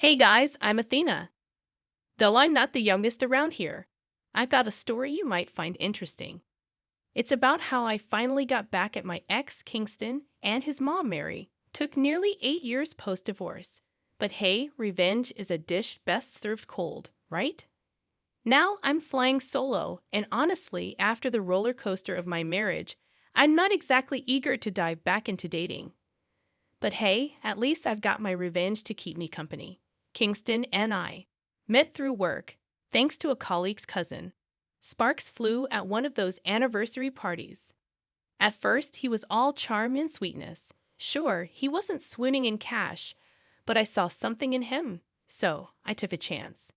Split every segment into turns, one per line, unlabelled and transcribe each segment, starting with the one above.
Hey guys, I'm Athena. Though I'm not the youngest around here, I've got a story you might find interesting. It's about how I finally got back at my ex, Kingston, and his mom, Mary. Took nearly 8 years post-divorce. But hey, revenge is a dish best served cold, right? Now I'm flying solo, and honestly, after the roller coaster of my marriage, I'm not exactly eager to dive back into dating. But hey, at least I've got my revenge to keep me company. Kingston and I met through work, thanks to a colleague's cousin. Sparks flew at one of those anniversary parties. At first, he was all charm and sweetness. Sure, he wasn't swooning in cash, but I saw something in him, so I took a chance.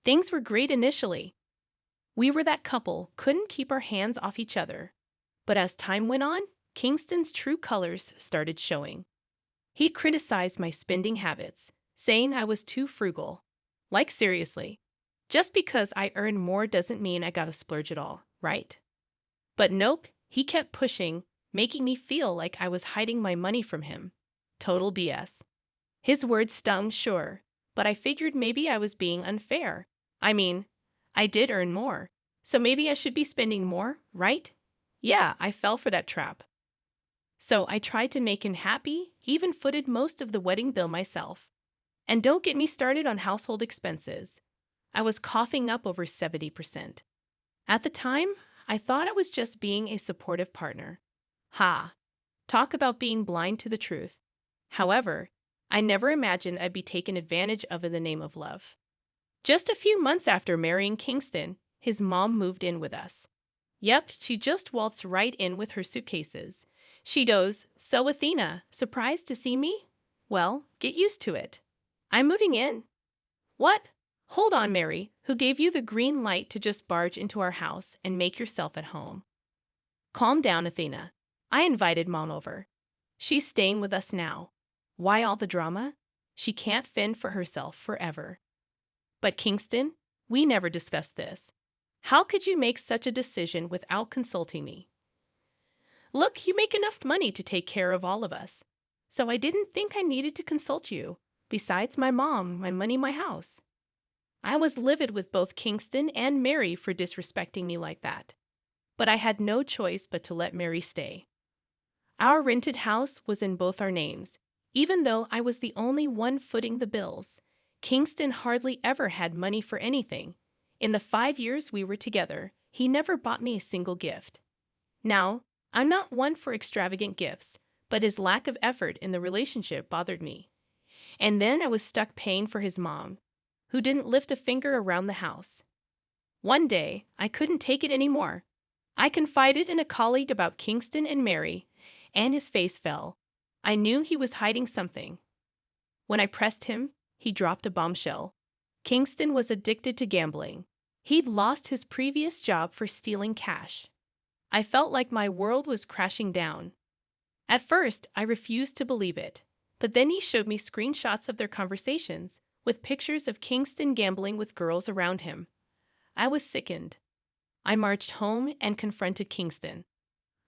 Things were great initially. We were that couple, couldn't keep our hands off each other. But as time went on, Kingston's true colors started showing. He criticized my spending habits, saying I was too frugal. Like seriously, just because I earn more doesn't mean I gotta splurge it all, right? But nope, he kept pushing, making me feel like I was hiding my money from him. Total BS. His words stung, sure, but I figured maybe I was being unfair. I mean, I did earn more, so maybe I should be spending more, right? Yeah, I fell for that trap. So I tried to make him happy, even footed most of the wedding bill myself. And don't get me started on household expenses. I was coughing up over 70%. At the time, I thought I was just being a supportive partner. Ha! Talk about being blind to the truth. However, I never imagined I'd be taken advantage of in the name of love. Just a few months after marrying Kingston, his mom moved in with us. Yep, she just waltzed right in with her suitcases. She goes, "So Athena, surprised to see me? Well, get used to it. I'm moving in." What? Hold on, Mary. Who gave you the green light to just barge into our house and make yourself at home? Calm down, Athena. I invited Mom over. She's staying with us now. Why all the drama? She can't fend for herself forever. But Kingston, we never discussed this. How could you make such a decision without consulting me? Look, you make enough money to take care of all of us. So I didn't think I needed to consult you. Besides my mom, my money, my house. I was livid with both Kingston and Mary for disrespecting me like that. But I had no choice but to let Mary stay. Our rented house was in both our names, even though I was the only one footing the bills. Kingston hardly ever had money for anything. In the 5 years we were together, he never bought me a single gift. Now, I'm not one for extravagant gifts, but his lack of effort in the relationship bothered me. And then I was stuck paying for his mom, who didn't lift a finger around the house. One day, I couldn't take it anymore. I confided in a colleague about Kingston and Mary, and his face fell. I knew he was hiding something. When I pressed him, he dropped a bombshell. Kingston was addicted to gambling. He'd lost his previous job for stealing cash. I felt like my world was crashing down. At first, I refused to believe it, but then he showed me screenshots of their conversations, with pictures of Kingston gambling with girls around him. I was sickened. I marched home and confronted Kingston.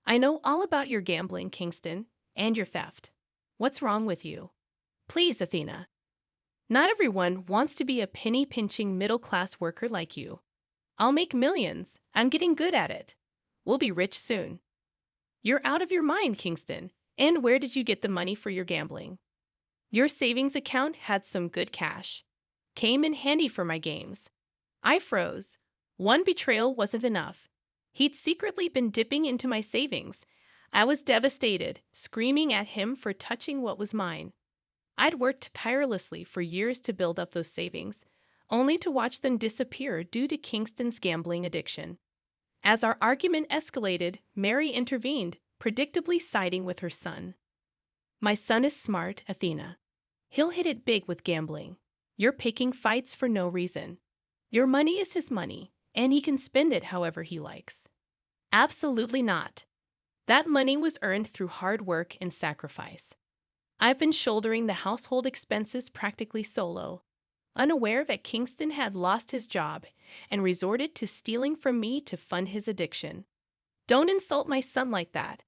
"I know all about your gambling, Kingston, and your theft. What's wrong with you?" "Please, Athena. Not everyone wants to be a penny-pinching middle-class worker like you. I'll make millions. I'm getting good at it. We'll be rich soon." "You're out of your mind, Kingston. And where did you get the money for your gambling?" "Your savings account had some good cash. Came in handy for my games." I froze. One betrayal wasn't enough. He'd secretly been dipping into my savings. I was devastated, screaming at him for touching what was mine. I'd worked tirelessly for years to build up those savings, only to watch them disappear due to Kingston's gambling addiction. As our argument escalated, Mary intervened, predictably siding with her son. "My son is smart, Athena. He'll hit it big with gambling. You're picking fights for no reason. Your money is his money, and he can spend it however he likes." "Absolutely not. That money was earned through hard work and sacrifice. I've been shouldering the household expenses practically solo, unaware that Kingston had lost his job and resorted to stealing from me to fund his addiction. Don't insult my son like that.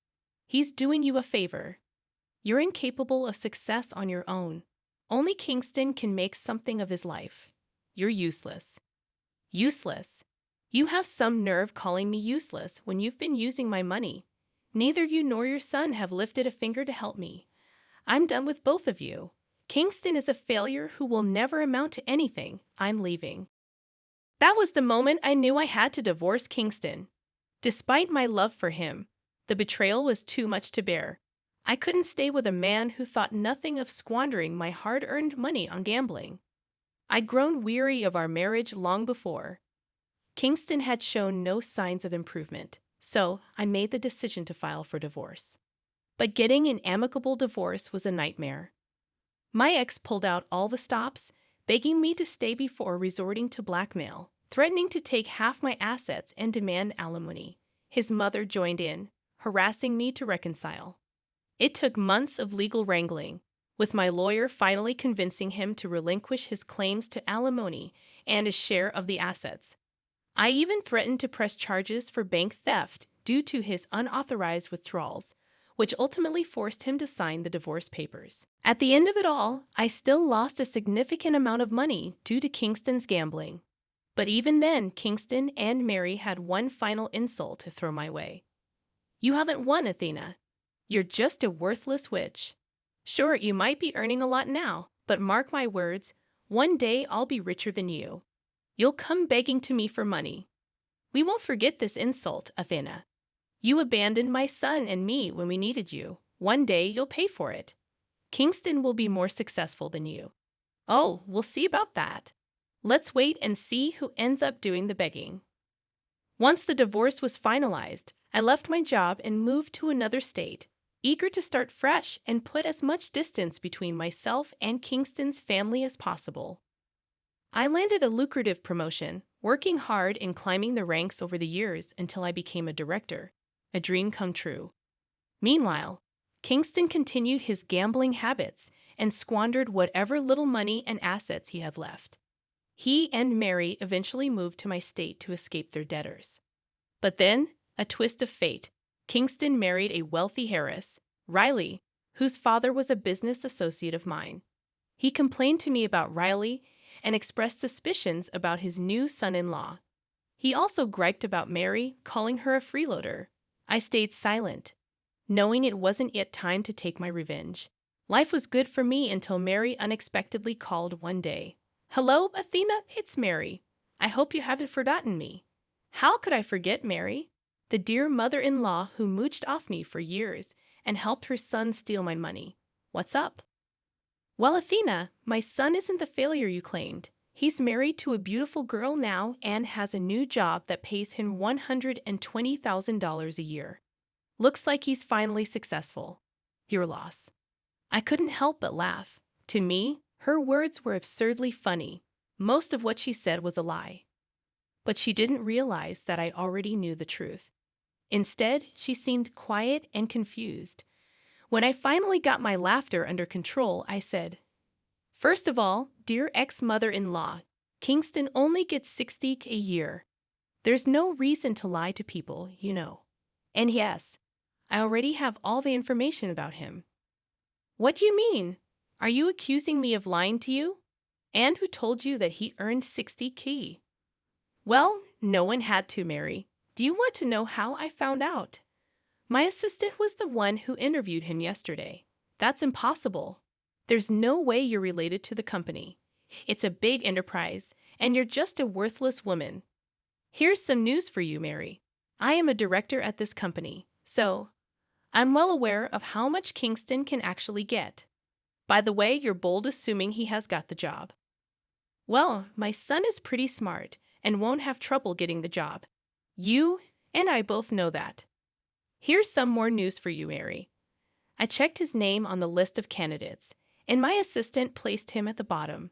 He's doing you a favor. You're incapable of success on your own. Only Kingston can make something of his life. You're useless. Useless. You have some nerve calling me useless when you've been using my money. Neither you nor your son have lifted a finger to help me. I'm done with both of you. Kingston is a failure who will never amount to anything. I'm leaving. That was the moment I knew I had to divorce Kingston. Despite my love for him, the betrayal was too much to bear. I couldn't stay with a man who thought nothing of squandering my hard-earned money on gambling. I'd grown weary of our marriage long before. Kingston had shown no signs of improvement, so I made the decision to file for divorce. But getting an amicable divorce was a nightmare. My ex pulled out all the stops, begging me to stay before resorting to blackmail, threatening to take half my assets and demand alimony. His mother joined in, harassing me to reconcile. It took months of legal wrangling, with my lawyer finally convincing him to relinquish his claims to alimony and his share of the assets. I even threatened to press charges for bank theft due to his unauthorized withdrawals, which ultimately forced him to sign the divorce papers. At the end of it all, I still lost a significant amount of money due to Kingston's gambling. But even then, Kingston and Mary had one final insult to throw my way. You haven't won, Athena. You're just a worthless witch. Sure, you might be earning a lot now, but mark my words, one day I'll be richer than you. You'll come begging to me for money. We won't forget this insult, Athena. You abandoned my son and me when we needed you. One day you'll pay for it. Kingston will be more successful than you. Oh, we'll see about that. Let's wait and see who ends up doing the begging. Once the divorce was finalized, I left my job and moved to another state, eager to start fresh and put as much distance between myself and Kingston's family as possible. I landed a lucrative promotion, working hard and climbing the ranks over the years until I became a director, a dream come true. Meanwhile, Kingston continued his gambling habits and squandered whatever little money and assets he had left. He and Mary eventually moved to my state to escape their debtors. But then, a twist of fate, Kingston married a wealthy heiress, Riley, whose father was a business associate of mine. He complained to me about Riley and expressed suspicions about his new son-in-law. He also griped about Mary, calling her a freeloader. I stayed silent, knowing it wasn't yet time to take my revenge. Life was good for me until Mary unexpectedly called one day. Hello, Athena, it's Mary. I hope you haven't forgotten me. How could I forget Mary? The dear mother-in-law who mooched off me for years and helped her son steal my money. What's up? Well, Athena, my son isn't the failure you claimed. He's married to a beautiful girl now and has a new job that pays him $120,000 a year. Looks like he's finally successful. Your loss. I couldn't help but laugh. To me, her words were absurdly funny. Most of what she said was a lie. But she didn't realize that I already knew the truth. Instead, she seemed quiet and confused. When I finally got my laughter under control, I said, First of all, dear ex-mother-in-law, Kingston only gets $60K a year. There's no reason to lie to people, you know. And yes, I already have all the information about him. What do you mean? Are you accusing me of lying to you? And who told you that he earned $60K? Well, no one had to, Mary. Do you want to know how I found out? My assistant was the one who interviewed him yesterday. That's impossible. There's no way you're related to the company. It's a big enterprise, and you're just a worthless woman. Here's some news for you, Mary. I am a director at this company, so I'm well aware of how much Kingston can actually get. By the way, you're bold assuming he has got the job. Well, my son is pretty smart and won't have trouble getting the job. You and I both know that. Here's some more news for you, Mary. I checked his name on the list of candidates, and my assistant placed him at the bottom.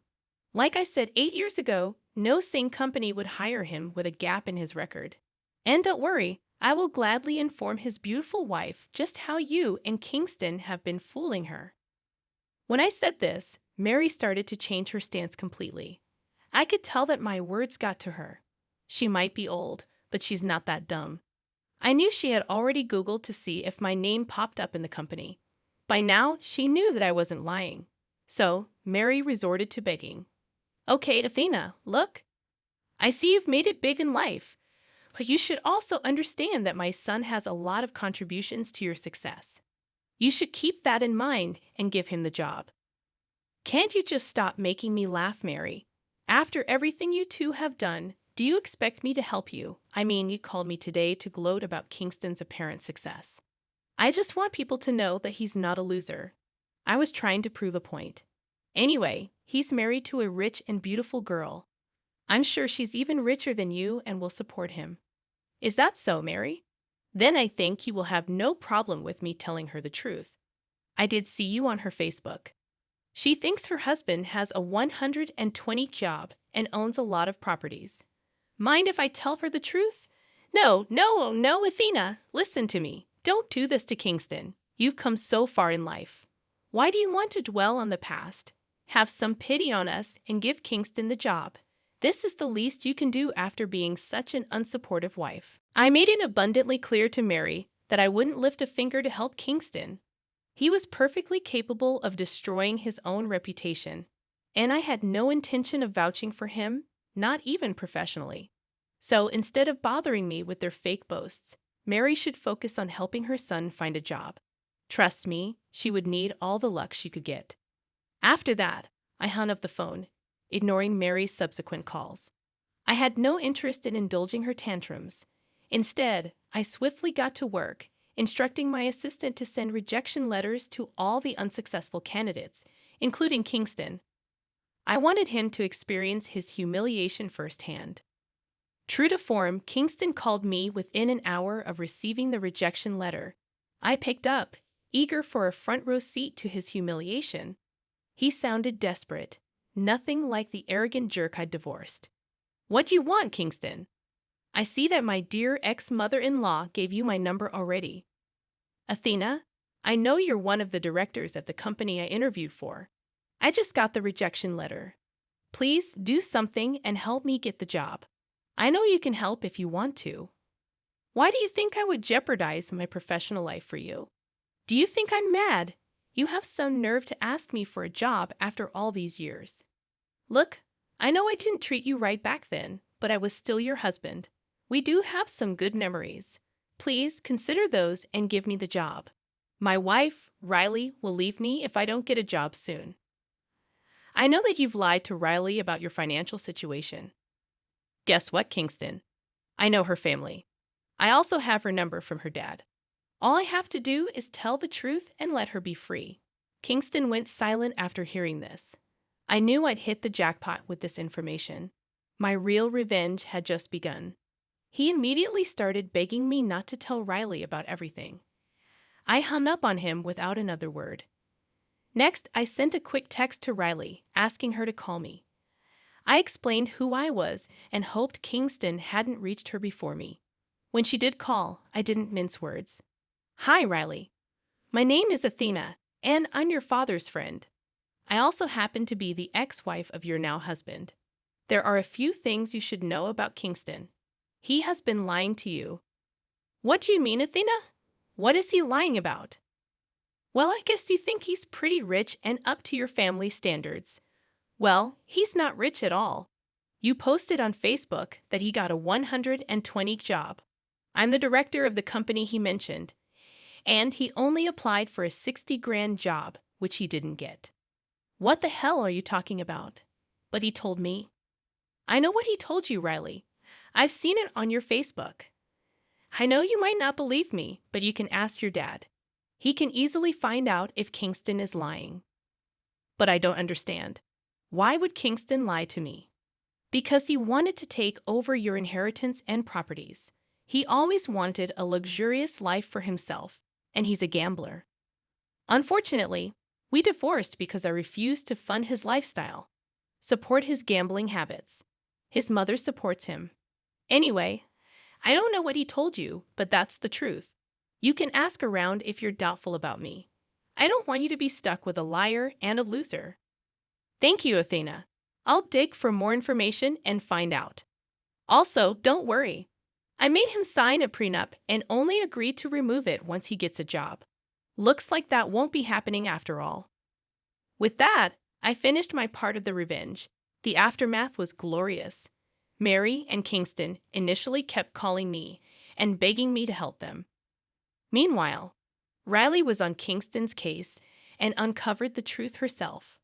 Like I said 8 years ago, no sane company would hire him with a gap in his record. And don't worry, I will gladly inform his beautiful wife just how you and Kingston have been fooling her. When I said this, Mary started to change her stance completely. I could tell that my words got to her. She might be old, but she's not that dumb. I knew she had already Googled to see if my name popped up in the company. By now, she knew that I wasn't lying. So Mary resorted to begging. Okay, Athena, look. I see you've made it big in life, but you should also understand that my son has a lot of contributions to your success. You should keep that in mind and give him the job. Can't you just stop making me laugh, Mary? After everything you two have done, do you expect me to help you? I mean, you called me today to gloat about Kingston's apparent success. I just want people to know that he's not a loser. I was trying to prove a point. Anyway, he's married to a rich and beautiful girl. I'm sure she's even richer than you and will support him. Is that so, Mary? Then I think you will have no problem with me telling her the truth. I did see you on her Facebook. She thinks her husband has a 120 job and owns a lot of properties. Mind if I tell her the truth? No, no, no, Athena, listen to me. Don't do this to Kingston. You've come so far in life. Why do you want to dwell on the past? Have some pity on us and give Kingston the job. This is the least you can do after being such an unsupportive wife. I made it abundantly clear to Mary that I wouldn't lift a finger to help Kingston. He was perfectly capable of destroying his own reputation, and I had no intention of vouching for him, not even professionally. So instead of bothering me with their fake boasts, Mary should focus on helping her son find a job. Trust me, she would need all the luck she could get. After that, I hung up the phone, ignoring Mary's subsequent calls. I had no interest in indulging her tantrums. Instead, I swiftly got to work, instructing my assistant to send rejection letters to all the unsuccessful candidates, including Kingston. I wanted him to experience his humiliation firsthand. True to form, Kingston called me within an hour of receiving the rejection letter. I picked up, eager for a front row seat to his humiliation. He sounded desperate, nothing like the arrogant jerk I'd divorced. What do you want, Kingston? I see that my dear ex-mother-in-law gave you my number already. Athena, I know you're one of the directors at the company I interviewed for. I just got the rejection letter. Please do something and help me get the job. I know you can help if you want to. Why do you think I would jeopardize my professional life for you? Do you think I'm mad? You have some nerve to ask me for a job after all these years. Look, I know I didn't treat you right back then, but I was still your husband. We do have some good memories. Please consider those and give me the job. My wife, Riley, will leave me if I don't get a job soon. I know that you've lied to Riley about your financial situation. Guess what, Kingston? I know her family. I also have her number from her dad. All I have to do is tell the truth and let her be free. Kingston went silent after hearing this. I knew I'd hit the jackpot with this information. My real revenge had just begun. He immediately started begging me not to tell Riley about everything. I hung up on him without another word. Next, I sent a quick text to Riley, asking her to call me. I explained who I was and hoped Kingston hadn't reached her before me. When she did call, I didn't mince words. Hi, Riley. My name is Athena, and I'm your father's friend. I also happen to be the ex-wife of your now husband. There are a few things you should know about Kingston. He has been lying to you. What do you mean, Athena? What is he lying about? Well, I guess you think he's pretty rich and up to your family standards. Well, he's not rich at all. You posted on Facebook that he got a 120 job. I'm the director of the company he mentioned, and he only applied for a 60-grand job, which he didn't get. What the hell are you talking about? But he told me. I know what he told you, Riley. I've seen it on your Facebook. I know you might not believe me, but you can ask your dad. He can easily find out if Kingston is lying. But I don't understand. Why would Kingston lie to me? Because he wanted to take over your inheritance and properties. He always wanted a luxurious life for himself, and he's a gambler. Unfortunately, we divorced because I refused to fund his lifestyle, support his gambling habits. His mother supports him. Anyway, I don't know what he told you, but that's the truth. You can ask around if you're doubtful about me. I don't want you to be stuck with a liar and a loser. Thank you, Athena. I'll dig for more information and find out. Also, don't worry. I made him sign a prenup and only agreed to remove it once he gets a job. Looks like that won't be happening after all. With that, I finished my part of the revenge. The aftermath was glorious. Mary and Kingston initially kept calling me and begging me to help them. Meanwhile, Riley was on Kingston's case and uncovered the truth herself.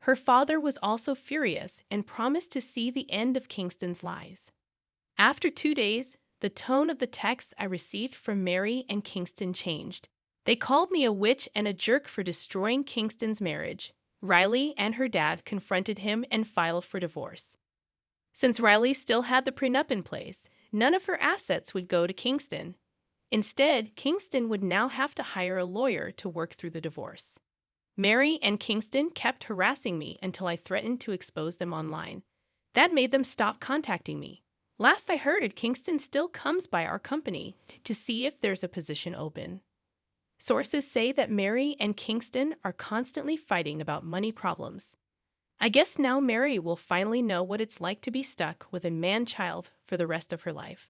Her father was also furious and promised to see the end of Kingston's lies. After 2 days, the tone of the texts I received from Mary and Kingston changed. They called me a witch and a jerk for destroying Kingston's marriage. Riley and her dad confronted him and filed for divorce. Since Riley still had the prenup in place, none of her assets would go to Kingston. Instead, Kingston would now have to hire a lawyer to work through the divorce. Mary and Kingston kept harassing me until I threatened to expose them online. That made them stop contacting me. Last I heard, Kingston still comes by our company to see if there's a position open. Sources say that Mary and Kingston are constantly fighting about money problems. I guess now Mary will finally know what it's like to be stuck with a man-child for the rest of her life.